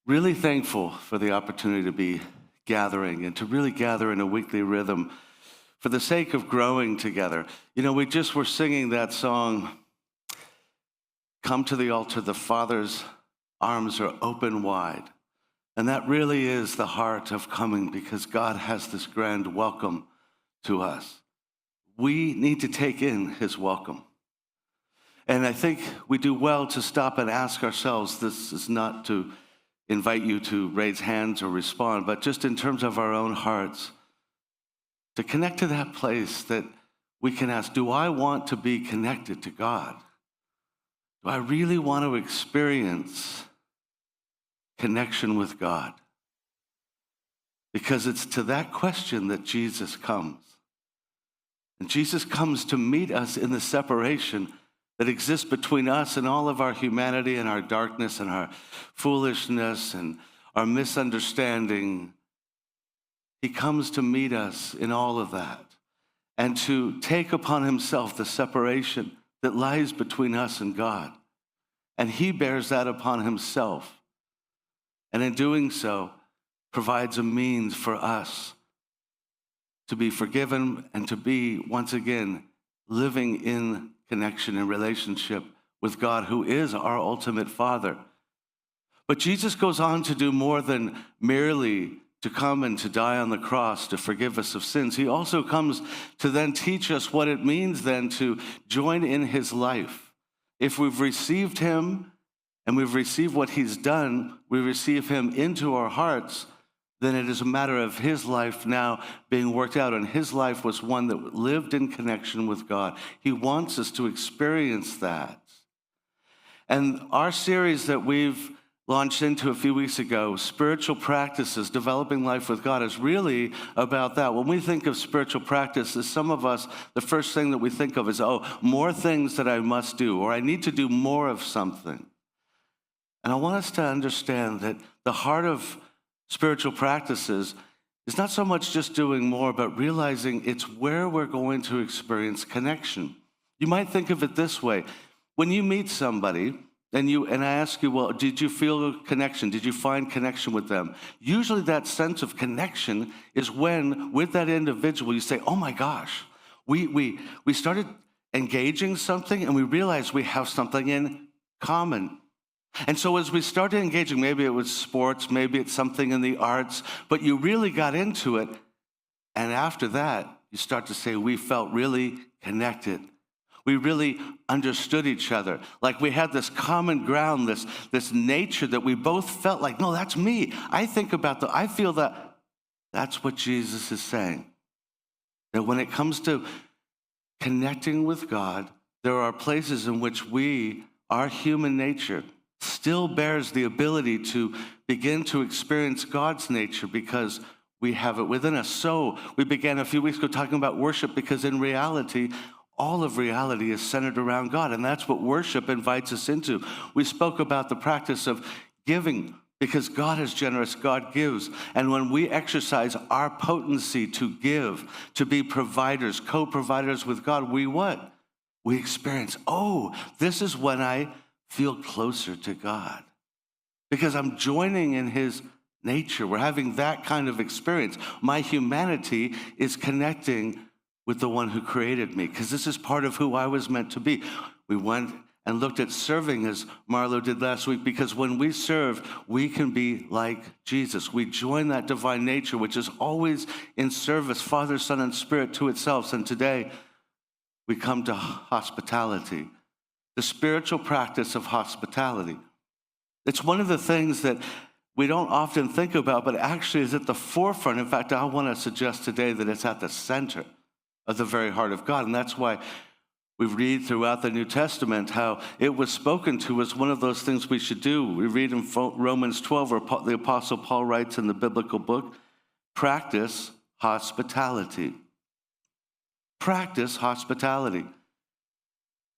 Really thankful for the opportunity to be gathering and to really gather in a weekly rhythm for the sake of growing together. You know, we just were singing that song, Come to the Altar, the Father's arms are open wide. And that really is the heart of coming, because God has this grand welcome to us. We need to take in his welcome. And I think we do well to stop and ask ourselves, this is not to invite you to raise hands or respond, but just in terms of our own hearts, to connect to that place that we can ask, do I want to be connected to God? Do I really want to experience connection with God? Because it's to that question that Jesus comes. And Jesus comes to meet us in the separation that exists between us and all of our humanity and our darkness and our foolishness and our misunderstanding. He comes to meet us in all of that and to take upon himself the separation that lies between us and God. And he bears that upon himself. And in doing so, provides a means for us to be forgiven and to be, once again, living in connection and relationship with God, who is our ultimate Father. But Jesus goes on to do more than merely to come and to die on the cross to forgive us of sins. He also comes to then teach us what it means then to join in his life. If we've received him and we've received what he's done, we receive him into our hearts, then it is a matter of his life now being worked out. And his life was one that lived in connection with God. He wants us to experience that. And our series that we've launched into a few weeks ago, Spiritual Practices, Developing Life with God, is really about that. When we think of spiritual practices, some of us, the first thing that we think of is, more things that I must do, or I need to do more of something. And I want us to understand that the heart of spiritual practices is not so much just doing more, but realizing it's where we're going to experience connection. You might think of it this way. When you meet somebody and I ask you, well, did you feel a connection? Did you find connection with them? Usually that sense of connection is when, with that individual, you say, oh my gosh, we started engaging something and we realized we have something in common. And so as we started engaging, maybe it was sports, maybe it's something in the arts, but you really got into it. And after that, you start to say, we felt really connected. We really understood each other. Like we had this common ground, this nature that we both felt like, no, that's me. I feel that. That's what Jesus is saying. That when it comes to connecting with God, there are places in which our human nature, still bears the ability to begin to experience God's nature because we have it within us. So we began a few weeks ago talking about worship, because in reality, all of reality is centered around God, and that's what worship invites us into. We spoke about the practice of giving, because God is generous, God gives. And when we exercise our potency to give, to be providers, co-providers with God, we what? We experience, this is when I feel closer to God, because I'm joining in his nature. We're having that kind of experience. My humanity is connecting with the one who created me, because this is part of who I was meant to be. We went and looked at serving, as Marlo did last week, because when we serve, we can be like Jesus. We join that divine nature, which is always in service, Father, Son, and Spirit, to itself. And today, we come to hospitality. The spiritual practice of hospitality. It's one of the things that we don't often think about, but actually is at the forefront. In fact, I want to suggest today that it's at the center of the very heart of God. And that's why we read throughout the New Testament how it was spoken to as one of those things we should do. We read in Romans 12, where the Apostle Paul writes in the biblical book, practice hospitality. Practice hospitality.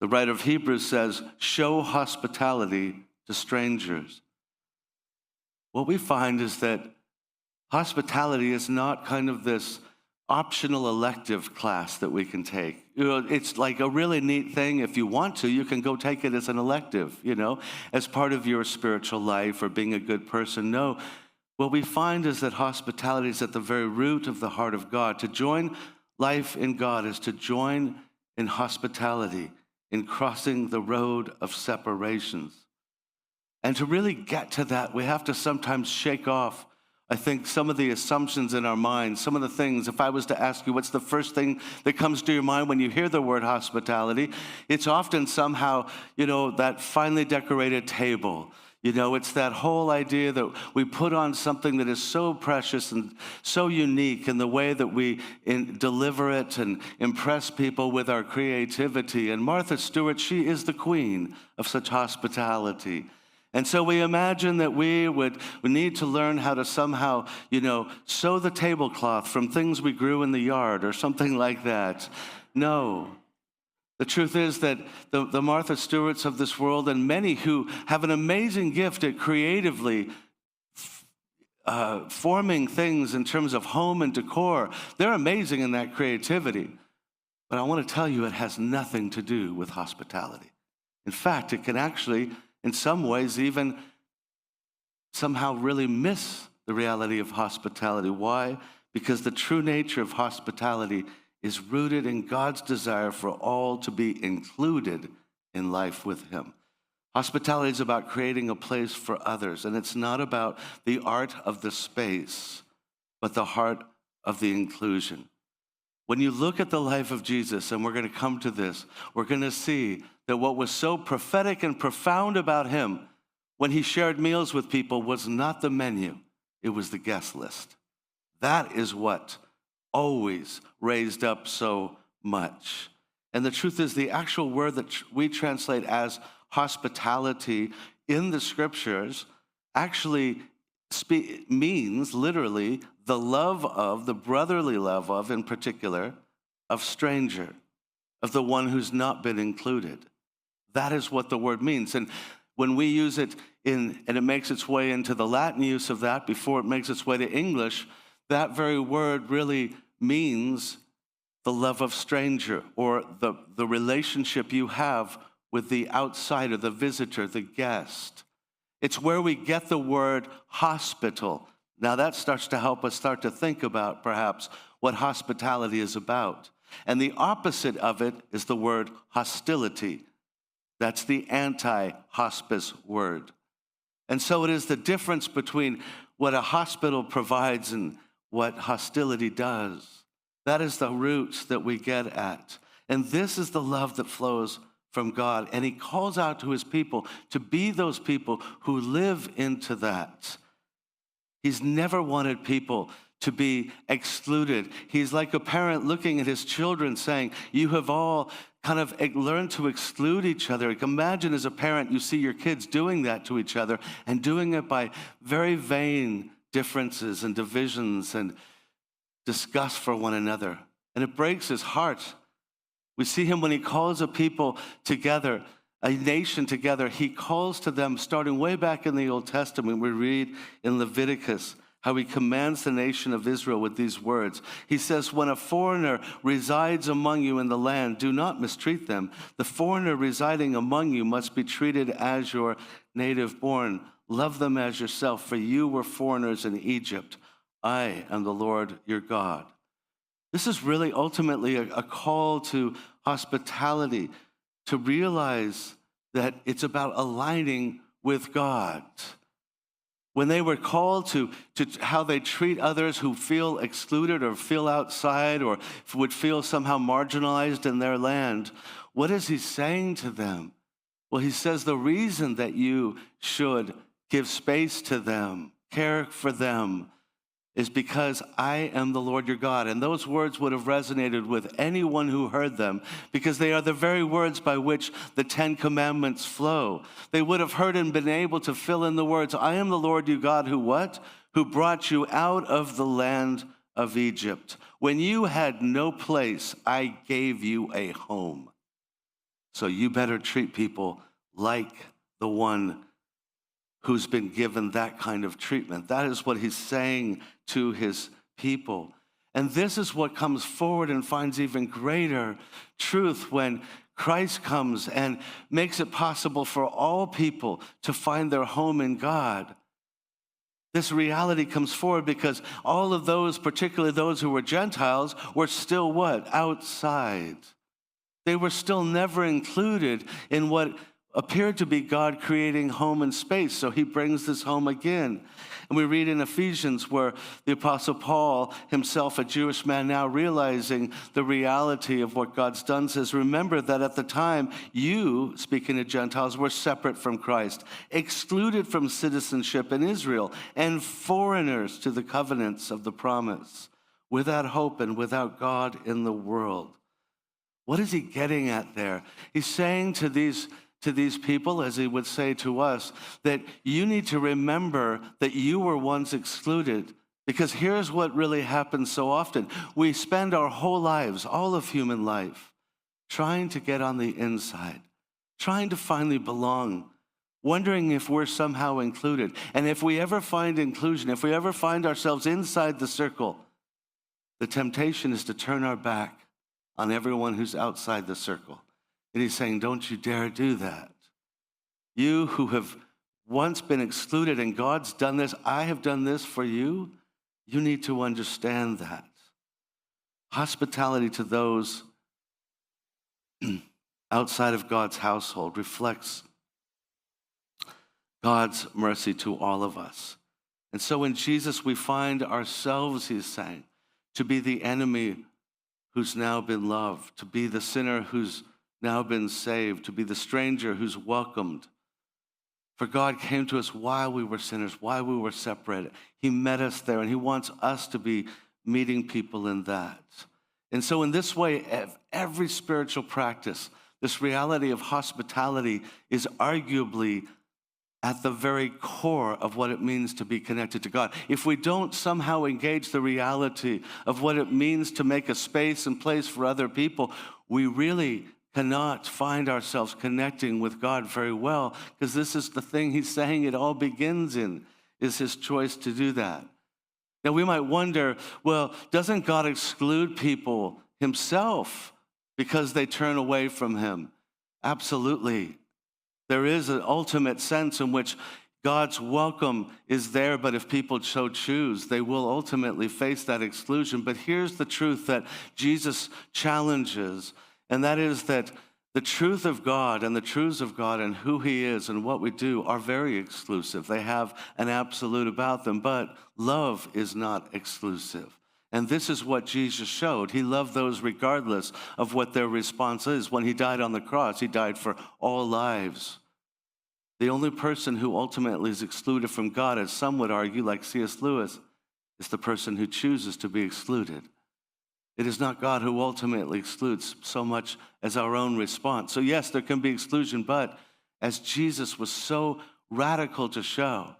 The writer of Hebrews says, show hospitality to strangers. What we find is that hospitality is not kind of this optional elective class that we can take. It's like a really neat thing. If you want to, you can go take it as an elective, as part of your spiritual life or being a good person. No, what we find is that hospitality is at the very root of the heart of God. To join life in God is to join in hospitality, in crossing the road of separations. And to really get to that, we have to sometimes shake off, I think, some of the assumptions in our minds, some of the things. If I was to ask you, what's the first thing that comes to your mind when you hear the word hospitality? It's often somehow, that finely decorated table. It's that whole idea that we put on something that is so precious and so unique in the way that we deliver it and impress people with our creativity. And Martha Stewart, she is the queen of such hospitality. And so we imagine that we need to learn how to somehow, sew the tablecloth from things we grew in the yard or something like that. No. The truth is that the Martha Stewarts of this world, and many who have an amazing gift at creatively forming things in terms of home and decor, they're amazing in that creativity. But I want to tell you, it has nothing to do with hospitality. In fact, it can actually, in some ways, even somehow really miss the reality of hospitality. Why? Because the true nature of hospitality is rooted in God's desire for all to be included in life with Him. Hospitality is about creating a place for others, and it's not about the art of the space, but the heart of the inclusion. When you look at the life of Jesus, and we're going to come to this, we're going to see that what was so prophetic and profound about Him when He shared meals with people was not the menu, it was the guest list. That is what always raised up so much. And the truth is, the actual word that we translate as hospitality in the scriptures actually means literally the love of, the brotherly love of, in particular, of stranger, of the one who's not been included. That is what the word means. And when we use it and it makes its way into the Latin use of that before it makes its way to English, that very word really means the love of stranger, or the relationship you have with the outsider, the visitor, the guest. It's where we get the word hospital. Now that starts to help us start to think about perhaps what hospitality is about. And the opposite of it is the word hostility. That's the anti-hospice word. And so it is the difference between what a hospital provides and what hostility does. That is the roots that we get at. And this is the love that flows from God. And He calls out to His people to be those people who live into that. He's never wanted people to be excluded. He's like a parent looking at his children saying, you have all kind of learned to exclude each other. Imagine as a parent, you see your kids doing that to each other and doing it by very vain differences and divisions and disgust for one another. And it breaks His heart. We see Him when He calls a people together, a nation together. He calls to them, starting way back in the Old Testament. We read in Leviticus how He commands the nation of Israel with these words. He says, when a foreigner resides among you in the land, do not mistreat them. The foreigner residing among you must be treated as your native born. Love them as yourself, for you were foreigners in Egypt. I am the Lord your God. This is really ultimately a call to hospitality, to realize that it's about aligning with God. When they were called to how they treat others who feel excluded or feel outside or would feel somehow marginalized in their land, what is He saying to them? Well, He says the reason that you should give space to them, care for them, is because I am the Lord your God. And those words would have resonated with anyone who heard them, because they are the very words by which the 10 Commandments flow. They would have heard and been able to fill in the words, I am the Lord your God who what? Who brought you out of the land of Egypt. When you had no place, I gave you a home. So you better treat people like the one who's been given that kind of treatment. That is what He's saying to His people. And this is what comes forward and finds even greater truth when Christ comes and makes it possible for all people to find their home in God. This reality comes forward because all of those, particularly those who were Gentiles, were still what? Outside. They were still never included in what appeared to be God creating home and space. So he brings this home again. And we read in Ephesians where the Apostle Paul, himself a Jewish man now realizing the reality of what God's done, says, remember that at the time you, speaking to Gentiles, were separate from Christ, excluded from citizenship in Israel, and foreigners to the covenants of the promise, without hope and without God in the world. What is he getting at there? He's saying to these people, as he would say to us, that you need to remember that you were once excluded. Because here's what really happens so often. We spend our whole lives, all of human life, trying to get on the inside, trying to finally belong, wondering if we're somehow included. And if we ever find inclusion, if we ever find ourselves inside the circle, the temptation is to turn our back on everyone who's outside the circle. And he's saying, don't you dare do that. You who have once been excluded and God's done this, I have done this for you, you need to understand that. Hospitality to those outside of God's household reflects God's mercy to all of us. And so in Jesus, we find ourselves, he's saying, to be the enemy who's now been loved, to be the sinner who's now been saved, to be the stranger who's welcomed. For God came to us while we were sinners, while we were separated. He met us there, and he wants us to be meeting people in that. And so in this way, every spiritual practice, this reality of hospitality is arguably at the very core of what it means to be connected to God. If we don't somehow engage the reality of what it means to make a space and place for other people, we really cannot find ourselves connecting with God very well, because this is the thing he's saying it all begins in, is his choice to do that. Now we might wonder, well, doesn't God exclude people himself because they turn away from him? Absolutely. There is an ultimate sense in which God's welcome is there, but if people so choose, they will ultimately face that exclusion. But here's the truth that Jesus challenges, and that is that the truth of God and the truths of God and who he is and what we do are very exclusive. They have an absolute about them, but love is not exclusive. And this is what Jesus showed. He loved those regardless of what their response is. When he died on the cross, he died for all lives. The only person who ultimately is excluded from God, as some would argue, like C.S. Lewis, is the person who chooses to be excluded. It is not God who ultimately excludes so much as our own response. So yes, there can be exclusion, but as Jesus was so radical to show,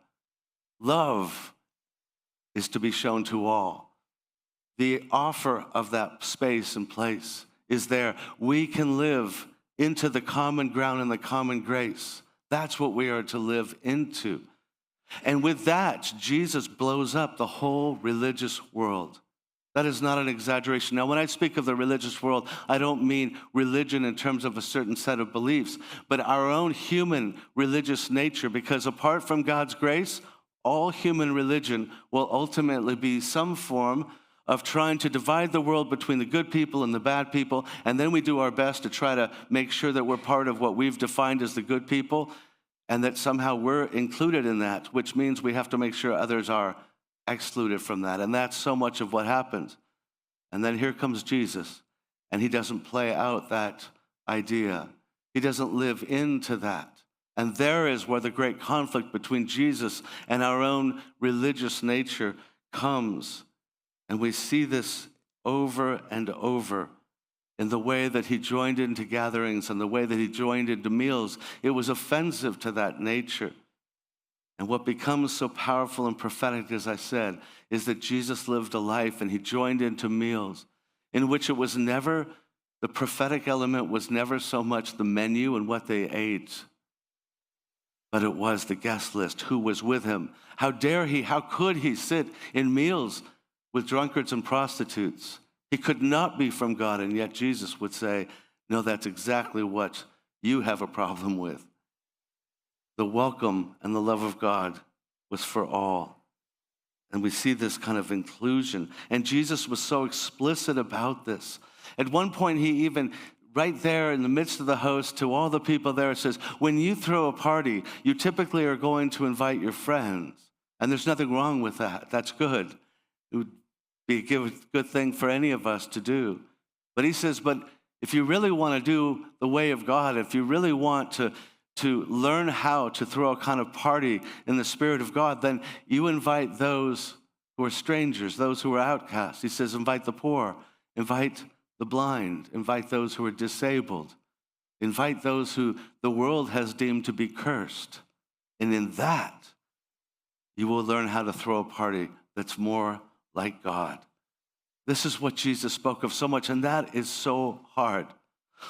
love is to be shown to all. The offer of that space and place is there. We can live into the common ground and the common grace. That's what we are to live into. And with that, Jesus blows up the whole religious world. That is not an exaggeration. Now, when I speak of the religious world, I don't mean religion in terms of a certain set of beliefs, but our own human religious nature, because apart from God's grace, all human religion will ultimately be some form of trying to divide the world between the good people and the bad people, and then we do our best to try to make sure that we're part of what we've defined as the good people, and that somehow we're included in that, which means we have to make sure others are excluded from that. And that's so much of what happens. And then here comes Jesus, and he doesn't play out that idea. He doesn't live into that. And there is where the great conflict between Jesus and our own religious nature comes. And we see this over and over in the way that he joined into gatherings and the way that he joined into meals. It was offensive to that nature. And what becomes so powerful and prophetic, as I said, is that Jesus lived a life and he joined into meals in which it was never, the prophetic element was never so much the menu and what they ate, but it was the guest list, who was with him. How dare he, how could he sit in meals with drunkards and prostitutes. He could not be from God, and yet Jesus would say, no, that's exactly what you have a problem with. The welcome and the love of God was for all. And we see this kind of inclusion. And Jesus was so explicit about this. At one point, he even, right there in the midst of the host, to all the people there, says, when you throw a party, you typically are going to invite your friends. And there's nothing wrong with that. That's good. It would be a good thing for any of us to do. But he says, but if you really want to do the way of God, if you really want to learn how to throw a kind of party in the Spirit of God, then you invite those who are strangers, those who are outcasts. He says, invite the poor, invite the blind, invite those who are disabled, invite those who the world has deemed to be cursed. And in that, you will learn how to throw a party that's more like God. This is what Jesus spoke of so much, and that is so hard.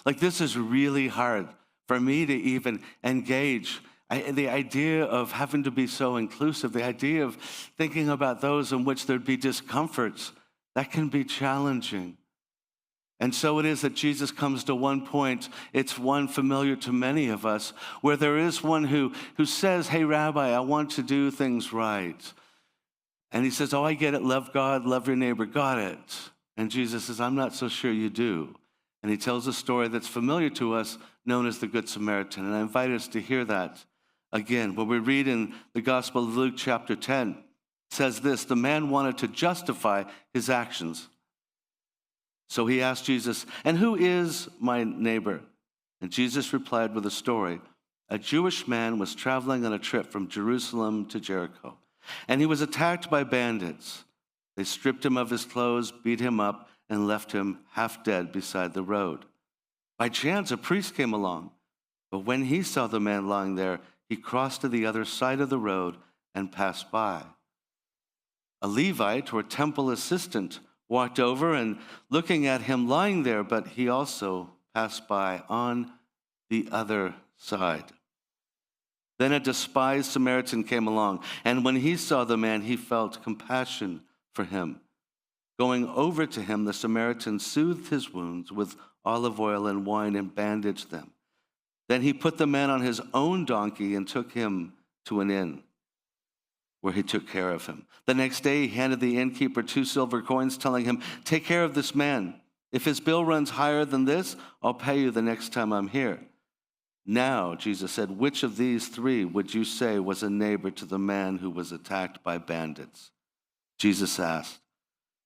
Like, this is really hard for me to even engage. The idea of having to be so inclusive, the idea of thinking about those in which there'd be discomforts, that can be challenging. And so it is that Jesus comes to one point, it's one familiar to many of us, where there is one who says, hey, Rabbi, I want to do things right. And he says, oh, I get it, love God, love your neighbor, got it. And Jesus says, I'm not so sure you do. And he tells a story that's familiar to us, known as the Good Samaritan. And I invite us to hear that again. When we read in the Gospel of Luke chapter 10, it says this, the man wanted to justify his actions. So he asked Jesus, and who is my neighbor? And Jesus replied with a story. A Jewish man was traveling on a trip from Jerusalem to Jericho, and he was attacked by bandits. They stripped him of his clothes, beat him up, and left him half dead beside the road. By chance, a priest came along, but when he saw the man lying there, he crossed to the other side of the road and passed by. A Levite, or temple assistant, walked over and looking at him lying there, but he also passed by on the other side. Then a despised Samaritan came along, and when he saw the man, he felt compassion for him. Going over to him, the Samaritan soothed his wounds with olive oil and wine and bandaged them. Then he put the man on his own donkey and took him to an inn, where he took care of him. The next day, he handed the innkeeper 2 silver coins, telling him, take care of this man. If his bill runs higher than this, I'll pay you the next time I'm here. Now, Jesus said, which of these 3 would you say was a neighbor to the man who was attacked by bandits? Jesus asked.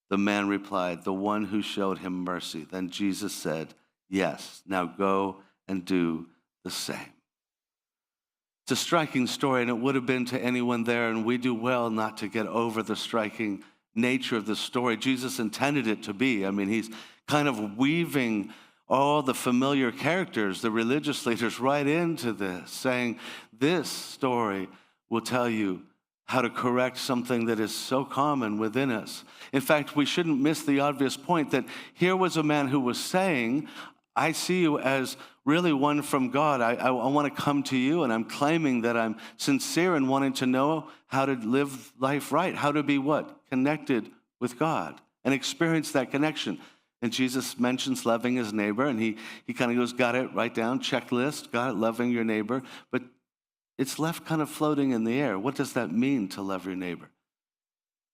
The man replied, the one who showed him mercy. Then Jesus said, yes, now go and do the same. It's a striking story, and it would have been to anyone there, and we do well not to get over the striking nature of the story. Jesus intended it to be. I mean, he's kind of weaving all the familiar characters, the religious leaders, right into this, saying this story will tell you how to correct something that is so common within us. In fact, we shouldn't miss the obvious point that here was a man who was saying, I see you as really one from God. I want to come to you, and I'm claiming that I'm sincere in wanting to know how to live life right, how to be what? Connected with God and experience that connection. And Jesus mentions loving his neighbor, and he kind of goes, got it, write down, checklist, got it, loving your neighbor. But it's left kind of floating in the air. What does that mean to love your neighbor?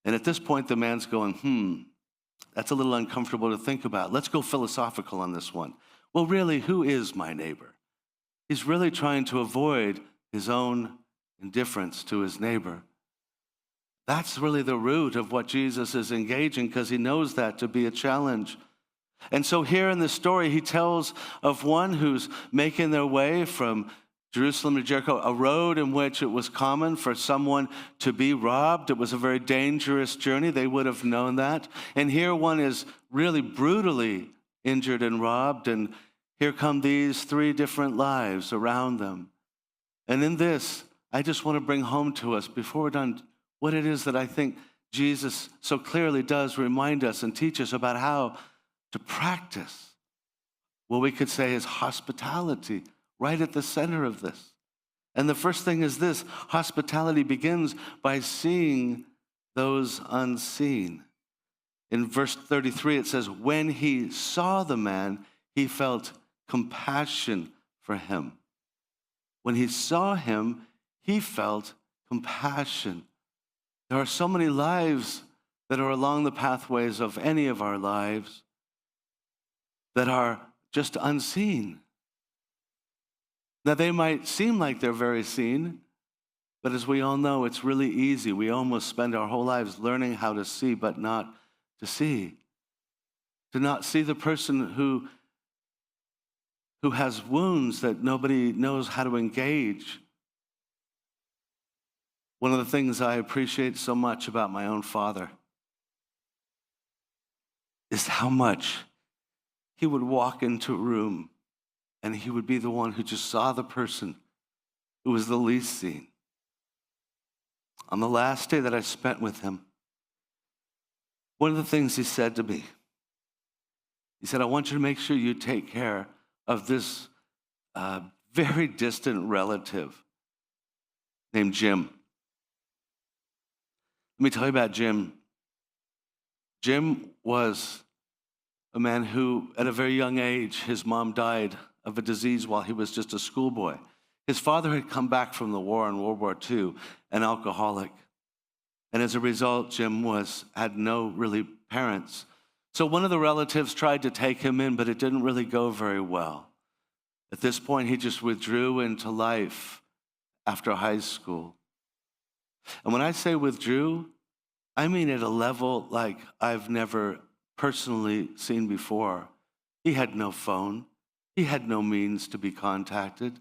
And at this point, the man's going, that's a little uncomfortable to think about. Let's go philosophical on this one. Well, really, who is my neighbor? He's really trying to avoid his own indifference to his neighbor. That's really the root of what Jesus is engaging, because he knows that to be a challenge. And so here in this story, he tells of one who's making their way from Jerusalem to Jericho, a road in which it was common for someone to be robbed. It was a very dangerous journey. They would have known that. And here one is really brutally injured and robbed, and here come these 3 different lives around them. And in this, I just want to bring home to us, before we're done, what it is that I think Jesus so clearly does remind us and teach us about how to practice what we could say is hospitality right at the center of this. And the first thing is this: hospitality begins by seeing those unseen. In verse 33, it says, when he saw the man, he felt compassion for him. When he saw him, he felt compassion. There are so many lives that are along the pathways of any of our lives that are just unseen. Now, they might seem like they're very seen, but as we all know, it's really easy. We almost spend our whole lives learning how to see, but not to see. To not see the person who has wounds that nobody knows how to engage. One of the things I appreciate so much about my own father is how much he would walk into a room and he would be the one who just saw the person who was the least seen. On the last day that I spent with him, one of the things he said to me, he said, I want you to make sure you take care of this very distant relative named Jim. Let me tell you about Jim. Jim was a man who, at a very young age, his mom died of a disease while he was just a schoolboy. His father had come back from the war in World War II, an alcoholic. And as a result, Jim had no really parents. So one of the relatives tried to take him in, but it didn't really go very well. At this point, he just withdrew into life after high school. And when I say withdrew, I mean at a level like I've never personally seen before. He had no phone. He had no means to be contacted.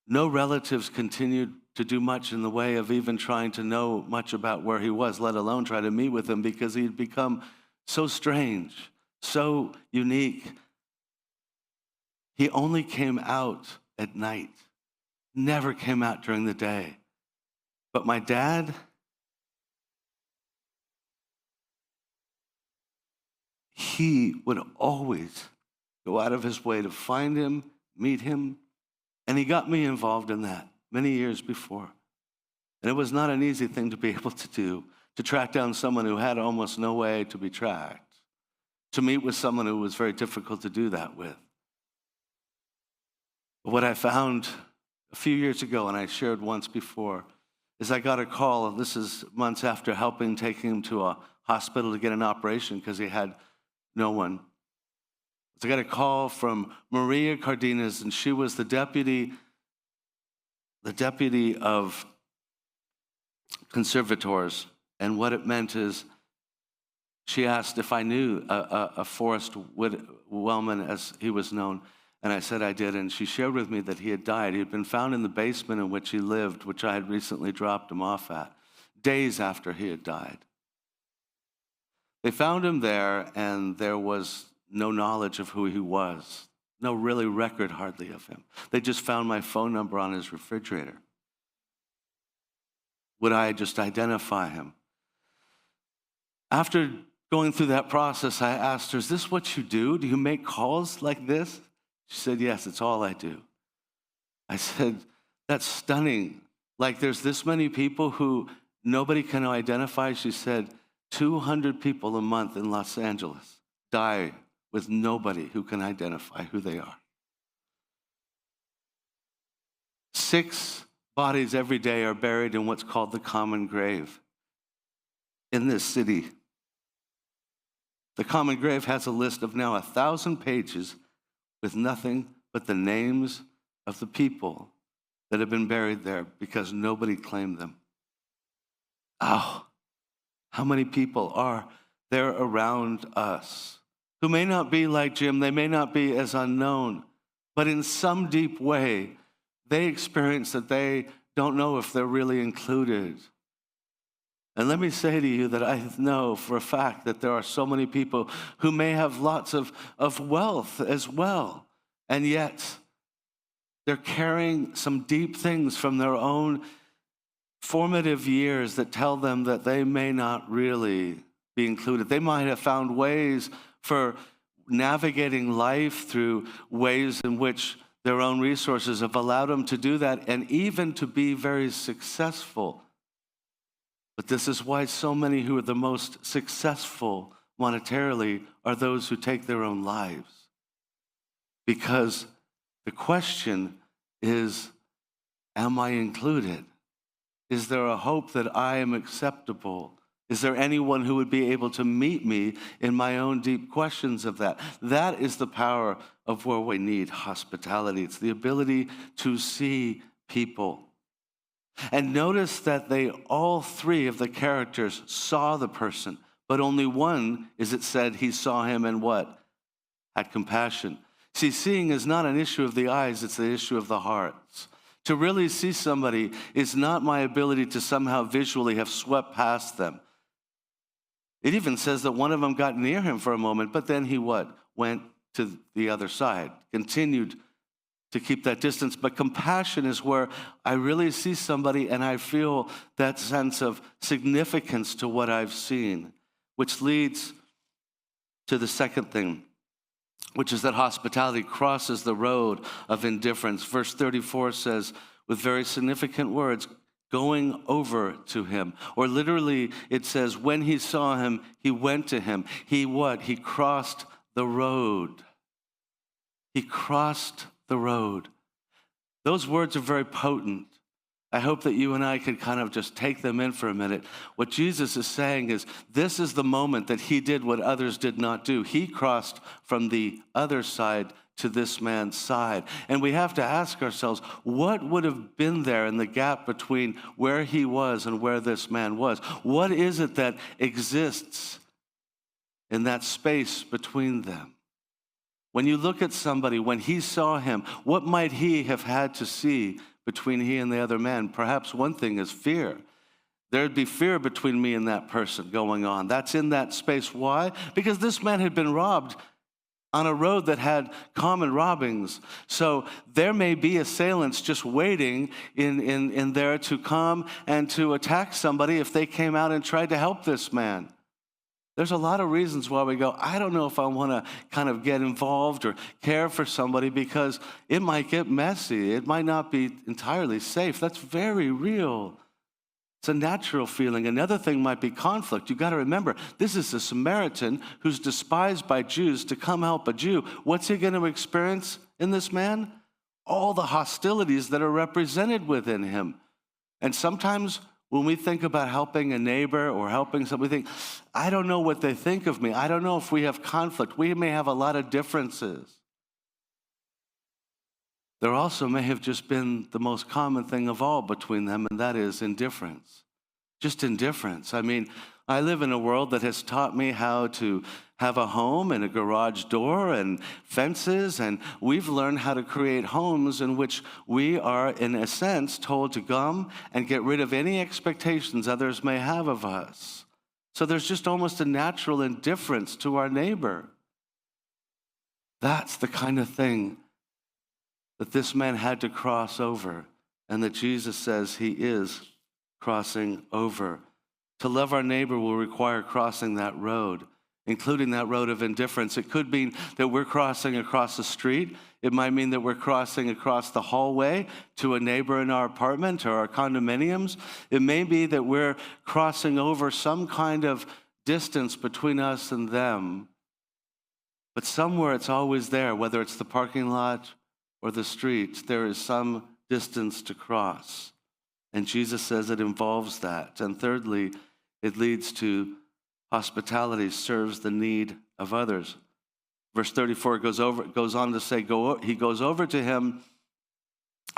No relatives continued to do much in the way of even trying to know much about where he was, let alone try to meet with him, because he had become so strange, so unique. He only came out at night, never came out during the day. But my dad, he would always go out of his way to find him, meet him, and he got me involved in that many years before. And it was not an easy thing to be able to do, to track down someone who had almost no way to be tracked, to meet with someone who was very difficult to do that with. But what I found a few years ago, and I shared once before, is I got a call, and this is months after taking him to a hospital to get an operation because he had no one. So I got a call from Maria Cardenas, and she was the deputy of conservators. And what it meant is she asked if I knew a Forrest Wellman, as he was known. And I said I did, and she shared with me that he had died. He had been found in the basement in which he lived, which I had recently dropped him off at, days after he had died. They found him there, and there was no knowledge of who he was, no really record hardly of him. They just found my phone number on his refrigerator. Would I just identify him? After going through that process, I asked her, is this what you do? Do you make calls like this? She said, yes, it's all I do. I said, that's stunning. Like there's this many people who nobody can identify. She said, 200 people a month in Los Angeles die with nobody who can identify who they are. 6 bodies every day are buried in what's called the common grave in this city. The common grave has a list of now 1,000 pages with nothing but the names of the people that have been buried there because nobody claimed them. Oh, how many people are there around us who may not be like Jim, they may not be as unknown, but in some deep way, they experience that they don't know if they're really included. And let me say to you that I know for a fact that there are so many people who may have lots of wealth as well, and yet they're carrying some deep things from their own formative years that tell them that they may not really be included. They might have found ways for navigating life through ways in which their own resources have allowed them to do that and even to be very successful. But this is why so many who are the most successful monetarily are those who take their own lives. Because the question is, am I included? Is there a hope that I am acceptable? Is there anyone who would be able to meet me in my own deep questions of that? That is the power of where we need hospitality. It's the ability to see people. And notice that all three of the characters saw the person, but only one, is it said, he saw him and what? Had compassion. See, seeing is not an issue of the eyes, it's the issue of the hearts. To really see somebody is not my ability to somehow visually have swept past them. It even says that one of them got near him for a moment, but then he what? Went to the other side, continued to keep that distance. But compassion is where I really see somebody and I feel that sense of significance to what I've seen, which leads to the second thing, which is that hospitality crosses the road of indifference. Verse 34 says, with very significant words, going over to him. Or literally, it says, when he saw him, he went to him. He what? He crossed the road. He crossed the road. Those words are very potent. I hope that you and I could kind of just take them in for a minute. What Jesus is saying is, this is the moment that he did what others did not do. He crossed from the other side to this man's side. And we have to ask ourselves, what would have been there in the gap between where he was and where this man was? What is it that exists in that space between them? When you look at somebody, when he saw him, what might he have had to see between he and the other man? Perhaps one thing is fear. There'd be fear between me and that person going on. That's in that space. Why? Because this man had been robbed on a road that had common robbings. So there may be assailants just waiting in there to come and to attack somebody if they came out and tried to help this man. There's a lot of reasons why we go, I don't know if I want to kind of get involved or care for somebody because it might get messy. It might not be entirely safe. That's very real. It's a natural feeling. Another thing might be conflict. You've got to remember, this is a Samaritan who's despised by Jews to come help a Jew. What's he going to experience in this man? All the hostilities that are represented within him. And sometimes when we think about helping a neighbor or helping somebody, we think, I don't know what they think of me. I don't know if we have conflict. We may have a lot of differences. There also may have just been the most common thing of all between them, and that is indifference. Just indifference. I mean, I live in a world that has taught me how to have a home and a garage door and fences, and we've learned how to create homes in which we are, in a sense, told to come and get rid of any expectations others may have of us. So there's just almost a natural indifference to our neighbor. That's the kind of thing that this man had to cross over, and that Jesus says he is crossing over. To love our neighbor will require crossing that road, including that road of indifference. It could mean that we're crossing across the street. It might mean that we're crossing across the hallway to a neighbor in our apartment or our condominiums. It may be that we're crossing over some kind of distance between us and them. But somewhere it's always there, whether it's the parking lot or the street, there is some distance to cross. And Jesus says it involves that. And thirdly, it leads to hospitality serves the need of others. Verse 34 goes on to say, he goes over to him.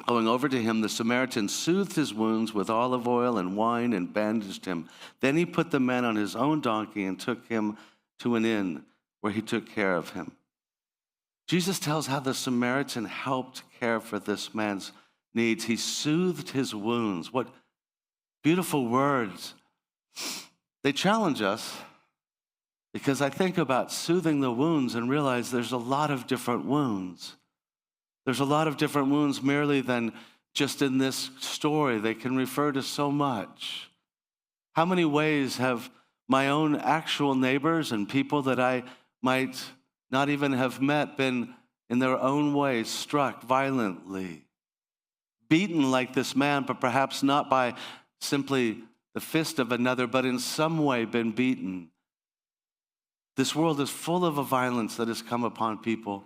Going over to him, the Samaritan soothed his wounds with olive oil and wine and bandaged him. Then he put the man on his own donkey and took him to an inn where he took care of him. Jesus tells how the Samaritan helped care for this man's needs. He soothed his wounds. What beautiful words. They challenge us because I think about soothing the wounds and realize there's a lot of different wounds. There's a lot of different wounds merely than just in this story. They can refer to so much. How many ways have my own actual neighbors and people that I might not even have met been in their own way struck violently, beaten like this man, but perhaps not by simply the fist of another, but in some way been beaten. This world is full of a violence that has come upon people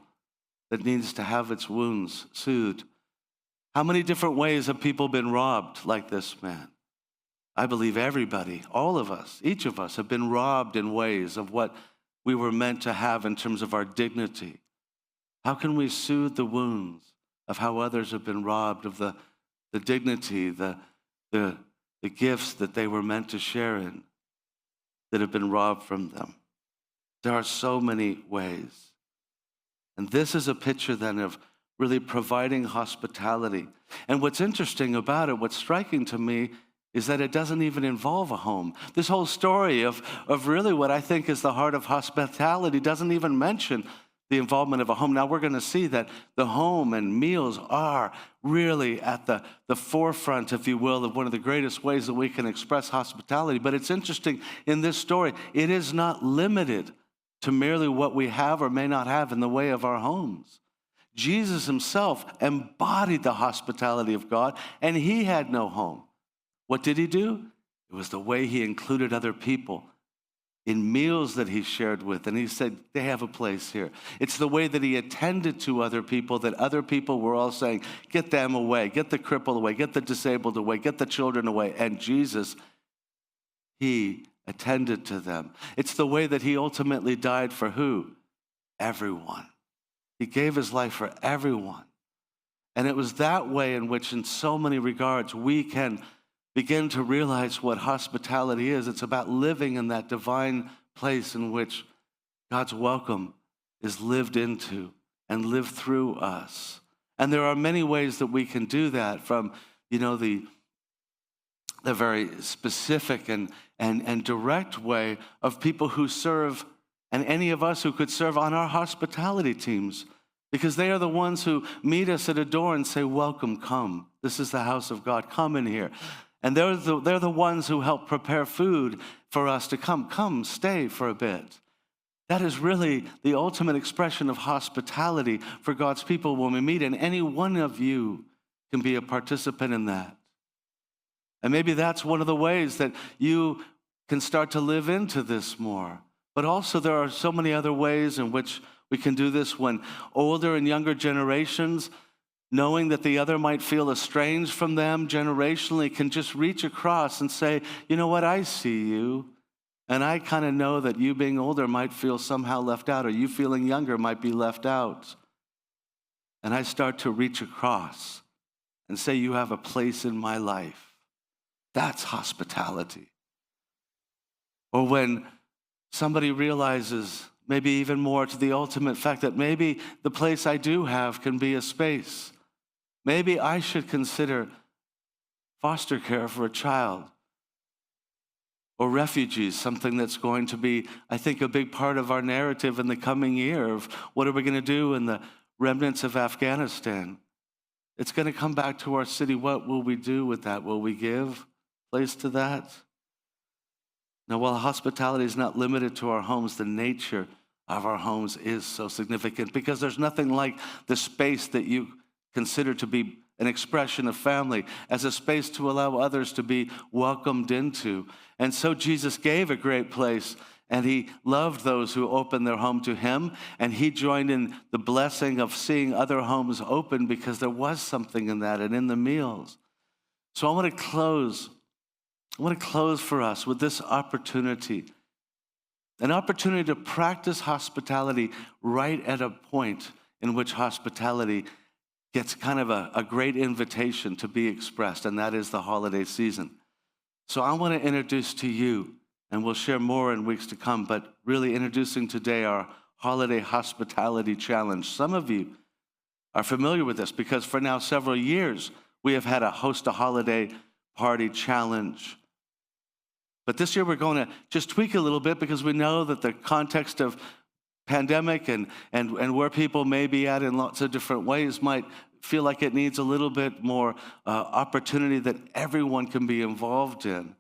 that needs to have its wounds soothed. How many different ways have people been robbed like this man? I believe everybody, all of us, each of us have been robbed in ways of what we were meant to have in terms of our dignity. How can we soothe the wounds of how others have been robbed of the dignity, the gifts that they were meant to share in, that have been robbed from them? There are so many ways. And this is a picture then of really providing hospitality. And what's interesting about it, what's striking to me, is that it doesn't even involve a home. This whole story of really what I think is the heart of hospitality doesn't even mention the involvement of a home. Now we're going to see that the home and meals are really at the forefront, if you will, of one of the greatest ways that we can express hospitality. But it's interesting in this story, it is not limited to merely what we have or may not have in the way of our homes. Jesus himself embodied the hospitality of God, and he had no home. What did he do? It was the way he included other people in meals that he shared with, and he said, they have a place here. It's the way that he attended to other people, that other people were all saying, get them away, get the crippled away, get the disabled away, get the children away. And Jesus, he attended to them. It's the way that he ultimately died for who? Everyone. He gave his life for everyone. And it was that way in which, in so many regards, we can begin to realize what hospitality is. It's about living in that divine place in which God's welcome is lived into and lived through us. And there are many ways that we can do that, from, the very specific and direct way of people who serve, and any of us who could serve on our hospitality teams, because they are the ones who meet us at a door and say, welcome, come. This is the house of God. Come in here. And they're the ones who help prepare food for us to come, stay for a bit. That is really the ultimate expression of hospitality for God's people when we meet, and any one of you can be a participant in that. And maybe that's one of the ways that you can start to live into this more. But also there are so many other ways in which we can do this when older and younger generations, knowing that the other might feel estranged from them generationally, can just reach across and say, you know what, I see you. And I kind of know that you being older might feel somehow left out, or you feeling younger might be left out. And I start to reach across and say, you have a place in my life. That's hospitality. Or when somebody realizes, maybe even more to the ultimate fact, that maybe the place I do have can be a space. Maybe I should consider foster care for a child, or refugees, something that's going to be, I think, a big part of our narrative in the coming year of what are we going to do in the remnants of Afghanistan. It's going to come back to our city. What will we do with that? Will we give place to that? Now, while hospitality is not limited to our homes, the nature of our homes is so significant, because there's nothing like the space that you consider to be an expression of family as a space to allow others to be welcomed into. And so Jesus gave a great place, and he loved those who opened their home to him, and he joined in the blessing of seeing other homes open, because there was something in that and in the meals. So I want to close for us with this opportunity, an opportunity to practice hospitality right at a point in which hospitality gets kind of a great invitation to be expressed, and that is the holiday season. So I want to introduce to you, and we'll share more in weeks to come, but really introducing today our Holiday Hospitality Challenge. Some of you are familiar with this, because for now several years we have had a Host a Holiday Party Challenge. But this year we're going to just tweak a little bit, because we know that the context of pandemic and where people may be at in lots of different ways might feel like it needs a little bit more opportunity that everyone can be involved in.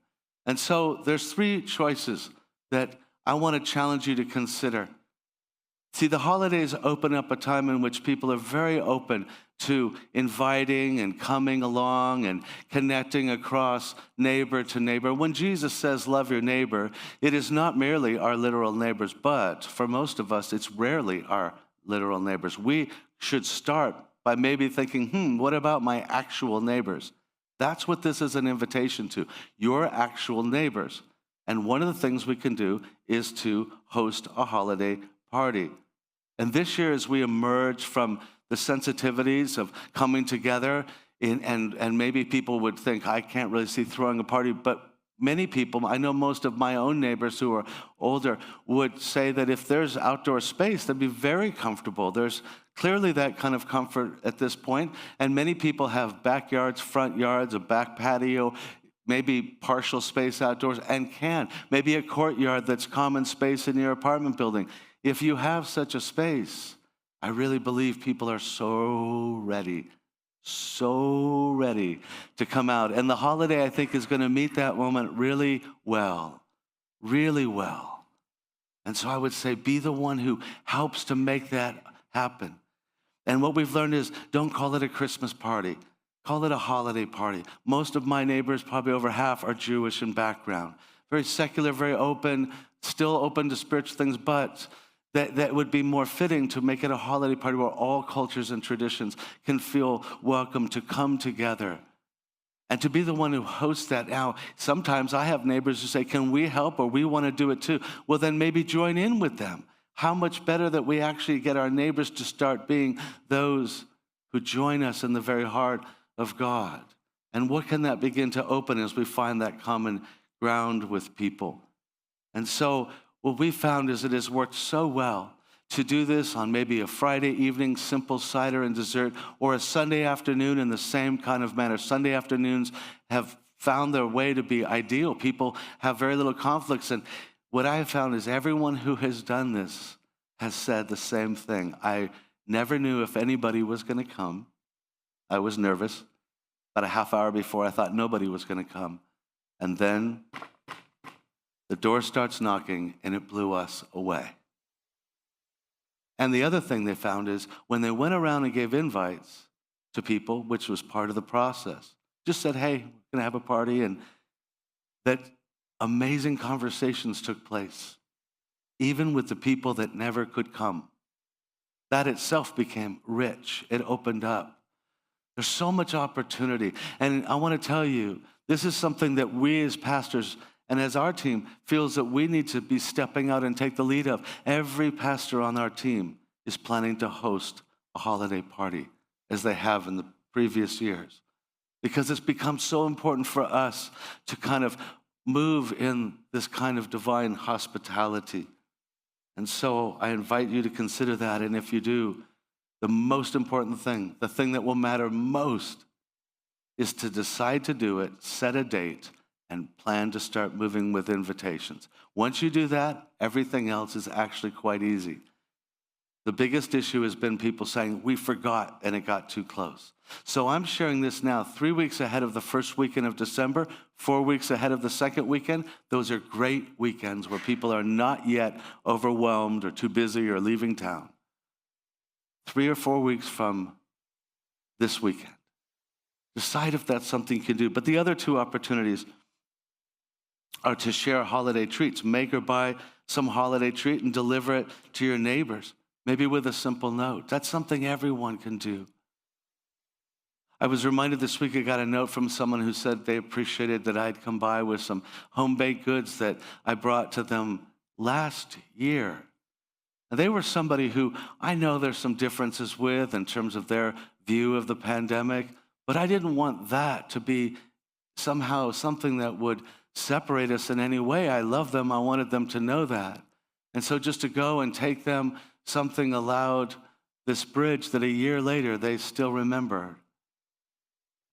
And so there's three choices that I want to challenge you to consider. See, the holidays open up a time in which people are very open to inviting and coming along and connecting across neighbor to neighbor. When Jesus says, love your neighbor, it is not merely our literal neighbors, but for most of us, it's rarely our literal neighbors. We should start by maybe thinking, what about my actual neighbors? That's what this is an invitation to, your actual neighbors. And one of the things we can do is to host a holiday party. And this year, as we emerge from the sensitivities of coming together, and maybe people would think, I can't really see throwing a party, but many people, I know most of my own neighbors who are older, would say that if there's outdoor space, they'd be very comfortable. There's clearly that kind of comfort at this point, and many people have backyards, front yards, a back patio, maybe partial space outdoors, and maybe a courtyard that's common space in your apartment building. If you have such a space, I really believe people are so ready to come out. And the holiday, I think, is going to meet that moment really well. And so I would say, be the one who helps to make that happen. And what we've learned is, don't call it a Christmas party. Call it a holiday party. Most of my neighbors, probably over half, are Jewish in background. Very secular, very open, still open to spiritual things, but that would be more fitting to make it a holiday party where all cultures and traditions can feel welcome to come together. And to be the one who hosts that. Now, sometimes I have neighbors who say, can we help, or we want to do it too? Well, then maybe join in with them. How much better that we actually get our neighbors to start being those who join us in the very heart of God. And what can that begin to open as we find that common ground with people? And so what we found is it has worked so well to do this on maybe a Friday evening, simple cider and dessert, or a Sunday afternoon in the same kind of manner. Sunday afternoons have found their way to be ideal. People have very little conflicts. And what I have found is everyone who has done this has said the same thing. I never knew if anybody was going to come. I was nervous. About a half hour before, I thought nobody was going to come. And then the door starts knocking, and it blew us away. And the other thing they found is when they went around and gave invites to people, which was part of the process, just said, hey, we're going to have a party, and that amazing conversations took place, even with the people that never could come. That itself became rich. It opened up. There's so much opportunity. And I want to tell you, this is something that we as pastors and as our team feels that we need to be stepping out and take the lead of. Every pastor on our team is planning to host a holiday party, as they have in the previous years, because it's become so important for us to kind of move in this kind of divine hospitality. And so I invite you to consider that. And if you do, the most important thing, the thing that will matter most, is to decide to do it, set a date, and plan to start moving with invitations. Once you do that, everything else is actually quite easy. The biggest issue has been people saying, we forgot and it got too close. So I'm sharing this now 3 weeks ahead of the first weekend of December, 4 weeks ahead of the second weekend. Those are great weekends where people are not yet overwhelmed or too busy or leaving town. 3 or 4 weeks from this weekend. Decide if that's something you can do. But the other two opportunities are to share holiday treats. Make or buy some holiday treat and deliver it to your neighbors, maybe with a simple note. That's something everyone can do. I was reminded this week, I got a note from someone who said they appreciated that I'd come by with some home-baked goods that I brought to them last year. And they were somebody who I know there's some differences with in terms of their view of the pandemic, but I didn't want that to be somehow something that would separate us in any way. I love them. I wanted them to know that. And so just to go and take them something allowed this bridge that a year later they still remember.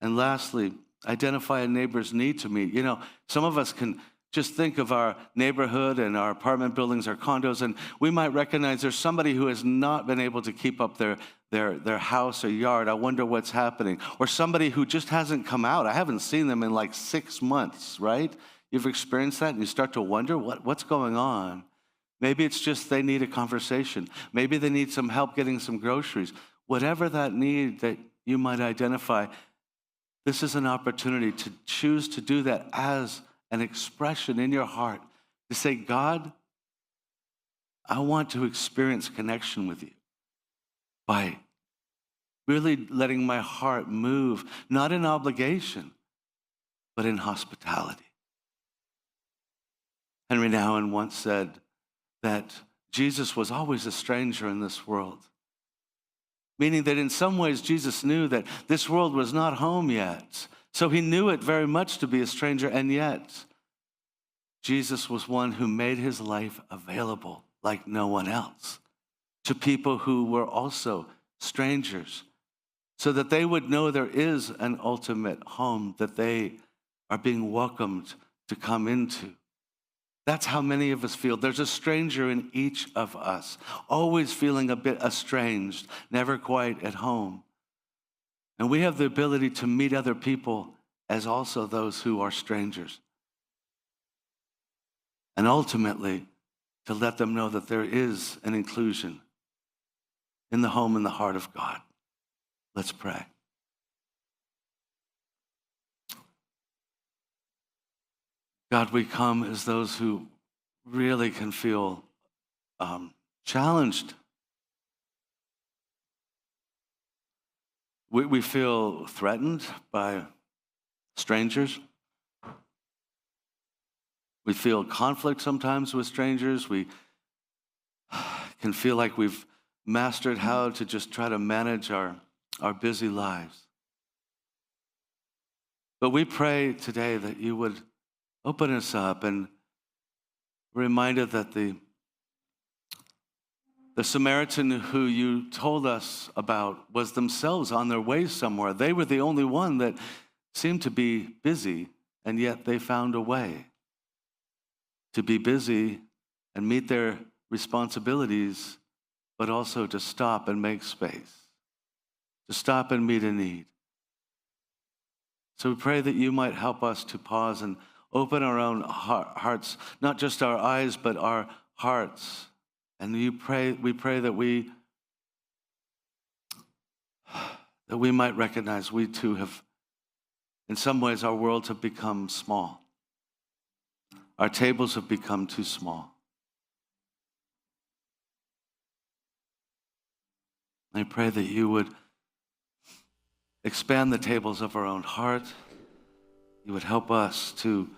And lastly, identify a neighbor's need to meet. You know, some of us can just think of our neighborhood and our apartment buildings, our condos, and we might recognize there's somebody who has not been able to keep up their house or yard. I wonder what's happening. Or somebody who just hasn't come out. I haven't seen them in like 6 months, right? You've experienced that and you start to wonder what's going on. Maybe it's just they need a conversation. Maybe they need some help getting some groceries. Whatever that need that you might identify, this is an opportunity to choose to do that as an expression in your heart, to say, God, I want to experience connection with you by really letting my heart move, not in obligation, but in hospitality. Henry Nouwen once said that Jesus was always a stranger in this world, meaning that in some ways Jesus knew that this world was not home yet. So he knew it very much to be a stranger, and yet Jesus was one who made his life available like no one else to people who were also strangers, so that they would know there is an ultimate home that they are being welcomed to come into. That's how many of us feel. There's a stranger in each of us, always feeling a bit estranged, never quite at home. And we have the ability to meet other people as also those who are strangers. And ultimately, to let them know that there is an inclusion in the home and the heart of God. Let's pray. God, we come as those who really can feel challenged. We feel threatened by strangers. We feel conflict sometimes with strangers. We can feel like we've mastered how to just try to manage our busy lives. But we pray today that you would open us up, and we're reminded that the Samaritan who you told us about was themselves on their way somewhere. They were the only one that seemed to be busy, and yet they found a way to be busy and meet their responsibilities, but also to stop and make space, to stop and meet a need. So we pray that you might help us to pause and open our own hearts, not just our eyes, but our hearts. And we pray that we might recognize we too have, in some ways, our worlds have become small. Our tables have become too small. I pray that you would expand the tables of our own heart. You would help us to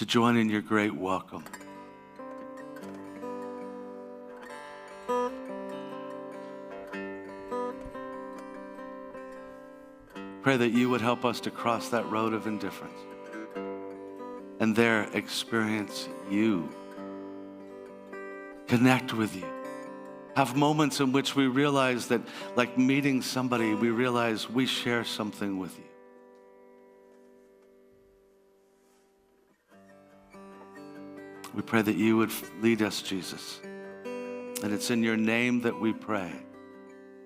join in your great welcome. Pray that you would help us to cross that road of indifference and there experience you, connect with you. Have moments in which we realize that, like meeting somebody, we realize we share something with you. We pray that you would lead us, Jesus. And it's in your name that we pray.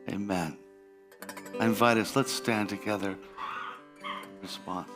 Amen. I invite us, let's stand together in response.